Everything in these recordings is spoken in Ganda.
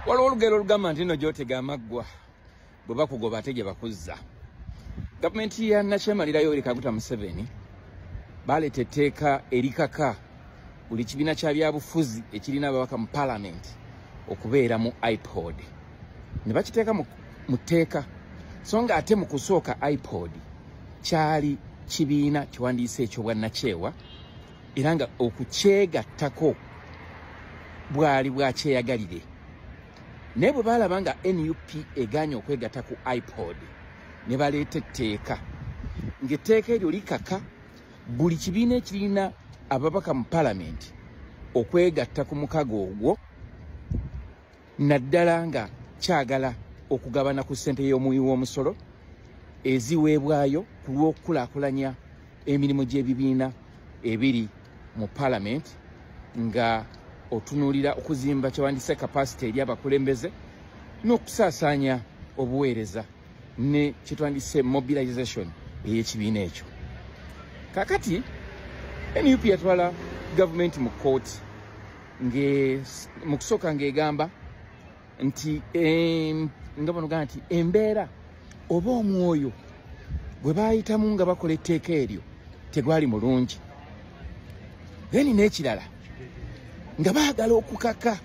Waliwo olugero olugamba nti nno gy'otega amaggwa bwe bakugoba ate gye bakuzza. Gavumenti ya Nakyemalira Yoweri Kaguta Museveni baleeta etteeka erikaka buli kibiina kya byabufuzi ekirina ababaka mu Parliament okubeera mu iPod. Ne bakiteeka mu tteeka so nga ate mu kusooka iPod kyali kibiina kiwandiise ekyobwannakyewa era nga okukyegattako bwali bwakyeyagalire. Naye bwe baalaba nga NUP eganye okwegatta ku iPod ne baleeta etteeka ng'etteeka eryo likaka buli kibiina ekirina ababaka mu Parliament okwegatta ku mukago ogwo naddala nga kyagala okugabana ku ssente y'omuwi w'omusolo eziweebwayo ku lw'okukulaakulanya emirimu gy'ebibiina ebiri mu Parliament nga otunuulira okuzimba kyewandise capacity eri abakulembeze n'okusaasaanya obuweereza ne kyetwandise mobilization ey'ekibiina ekyo. Kakati NUP yatwala gavumenti mu kooti mu kusooka ng'egamba nti nga banogaa nti embeera oba omwoyo gwe baayitamu nga bakola etteeka eryo tegwali mulungi. Then n'ekirala nga baagala okukaka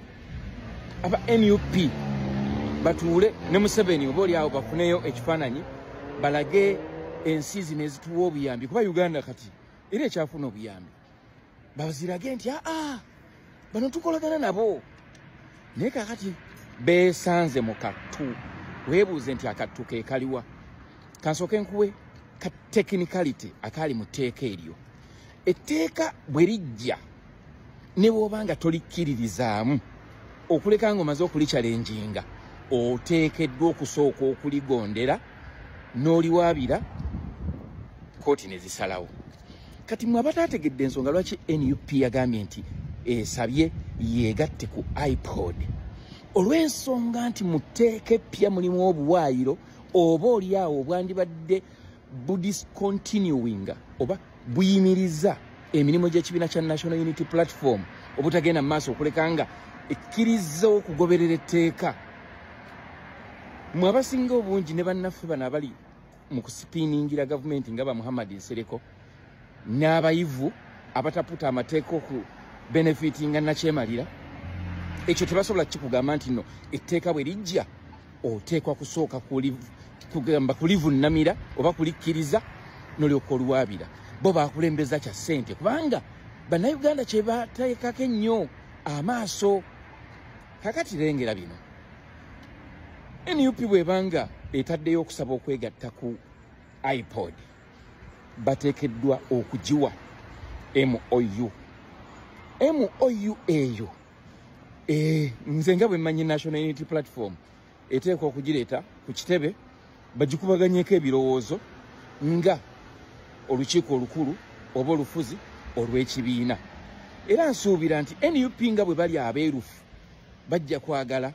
aba NUP batuule ne Museveni oba oli awo bafuneyo ekifaananyi balage ensi zino ezituwa obuyambi kuba Uganda kati era ekyafuna obuyambi bazirage nti bano tukolagana nabo. Naye kakati beesanze mu kattu. Weebuuze nti akattu ke kaliwa. Kansooke nkuwe ka technicality akali mu tteeka eryo. Etteeka bwe lijja ne bw'oba nga tolikkiririzaamu okuleka ng'omaze okulikyalenjinga oteekeddwa okusooka okuligondera n'oliwaabira kooti ne zisalawo. Kati mmwe abataategedde ensonga lwaki NUP yagambye nti esabye yeegatte ku iPod olw'ensonga nti mu tteeka eppya mulimu obuwaayiro oba oli awo obwandibadde budiscontinuing oba buyimiriza emirimu gy'ekibiina kya National Unity Platform obutagenda mu maaso okuleka nga ekkiriza okugoberera etteeka. Mmwe abasinga obungi ne bannaffe bano abali mu kusipiiningira gavumenti nga ba Muhammad Nsereko n'abayivu abataputa amateeka oku benefitinga Nakyemalira, ekyo tebasobola kikugamba nti nno etteeka bwe lijja oteekwa kusooka kugamba kulivunnamira oba kulikkiriza n'olyoka oluwaabira. Bo baakulembeza kya ssente kubanga bannayuganda kye bateekako ennyo amaaso. Kakati lengera bino NUP bw'ebanga etaddeyo okusaba okwegatta ku iPod bateekeddwa okugiwa MOU. MOU eyo nze nga bwe mmanyi National Unity Platform eteekwa okugireeta ku kitebe bagikubaganyeko ebirowoozo nga olukiiko olukulu oba olufuzi olw'ekibiina. Era nsuubira nti NUP nga bwe bali abeerufu bajja kwagala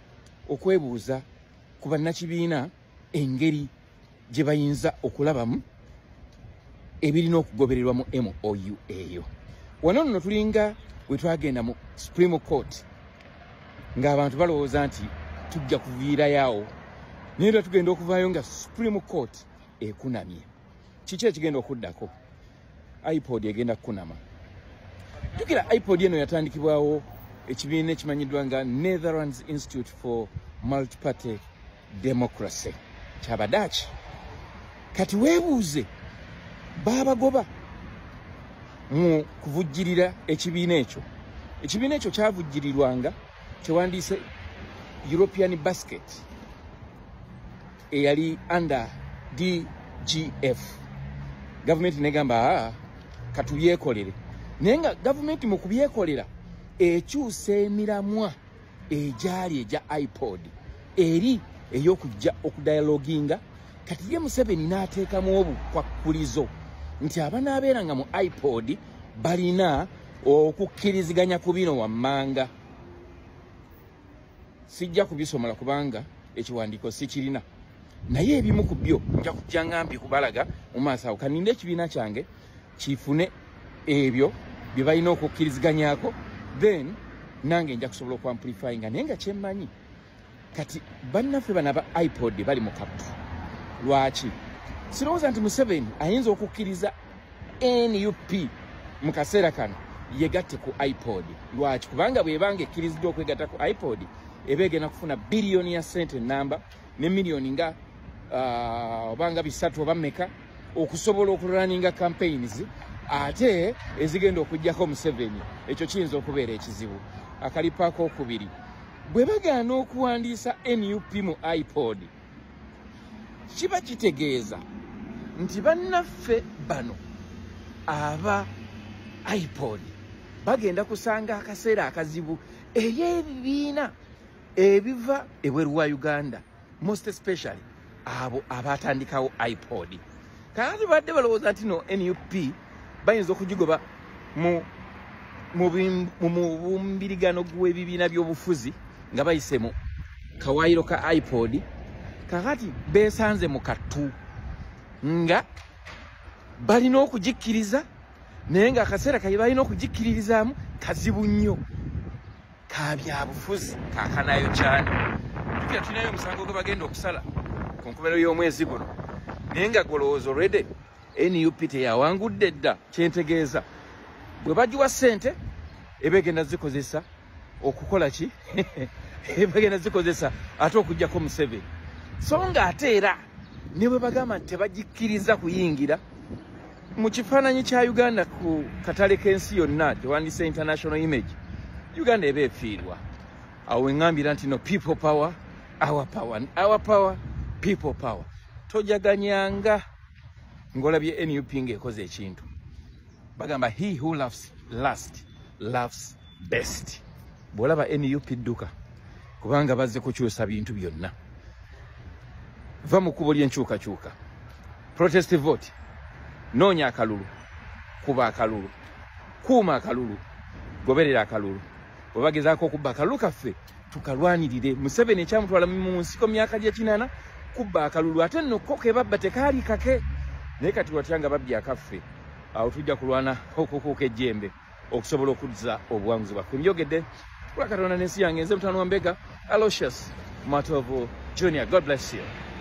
okwebuuza ku bannakibiina engeri gye bayinza okulabamu ebirina okugobererwa mu MOU eyo. Wano nno tulinga bwe twagenda mu Supreme Court ng'abantu balowooza nti tujja kuviirayo naye era tugenda okuvaayo nga Supreme Court ekunamye. Kiki ekigenda okuddako? iPod egenda kukunama. Jjukira iPod eno yatandikibwawo ekibiina ekimanyiddwa nga Netherlands Institute for Multiparty Democracy ky'Abadaaki. Kati weebuuze baabagoba mu kuvujjirira ekibiina ekyo. Ekibiina ekyo kyavujjirirwanga kyewandiise European Basket eyali under DGF. Gavumenti negamba katubyekolere. Naye nga gavumenti mu kubyekolera ekyusa emiramwa egyali egya iPod eri ey'okujja okudialoginga. Kati ye Museveni n'ateekamu obukwakkulizo nti abanaabeeranga mu iPod balina okukkiriziganya ku bino wammanga. Sijja kubisomola kubanga ekiwandiiko sikirina, naye ebimu ku byo nja kujja ngambi kubalaga mu maaso awo. Kaninde ekibiina kyange kifune ebyo bye balina okukkiriziganyako, then nange nja kusobola okuamplifyinga. Naye nga kyemmanyi kati bannaffe bana ba iPod bali mu kaptu lwaki sirowooza nti Museveni ayinza okukkiriza NUP mu kaseera kano yegatte ku iPod lwaki kubanga bwebanga ekkiriziddwa okwegatta ku iPod ebegenda kufuna biliyoni ya sente namba ne miliyoni nga obanga 3 oba mmeka okusobola okululaninga campaigns ate ezigenda okujjako Museveni ekyo kiyinza okubeera ekizibu akalipaako okubiri bwe bagaana okuwandiisa NUP mu iPod kiba kitegeeza nti bannaffe bano aba iPod bagenda kusanga akaseera akazibu ey'ebibiina ebiva ebweru wa Uganda most especially abo abatandikawo iPod kakati badde balowooza nti no NUP bayinza okugigoba mu bumbirigano gw'ebibiina by'obufuzi nga bayise mu kawaayiro ka iPod kakati beesanze mu kattu nga balina okugikkiriza naye nga akaseera kaye balina okugikkiririzaamu kazibu nnyo ka byabufuzi kakanayo cyane tukira tulinayo omusango gwe bagenda okusala ku nkomerero y'omwezi guno naye nga golowooza olwedde NUP teyawangudde dda kyentegeeza bwe bagiwa ssente ebegenda zikozesa okukola ki ebegenda zikozesa ate okujjako Museveni so nga ate era ne bwe bagamba nti tebagikkiriza kuyingira mu kifaananyi kya Uganda ku katale k'ensi yonna tewandise international image Uganda eba efiirwa awo eŋŋambira nti no people power our power people power tojaganyanga ng'olabye NUP ng'ekoze ekintu bagamba he who laughs last laughs best bw'olaba NUP dduka kubanga bazze kukyusa bintu byonna va mu kkubo ly'enkyukakyuka protest vote noonya akalulu kuba akalulu kuuma akalulu goberera akalulu bwe bagezaako okubba akalulu kaffe tukalwanirire Museveni ekyamutwala mu nsiko myaka gye 8 kubba akalulu ate nno ko ke babba tekaali kake naye kati watyanga babbi akaffe awo tujja kulwana okukuuka ejjembe okusobola okuzza obuwanguzi bwaffe mbyogedde kula Katonda n'ensi yange nze Mutano wa Mbega Aloysius Matovu Junior. God bless you.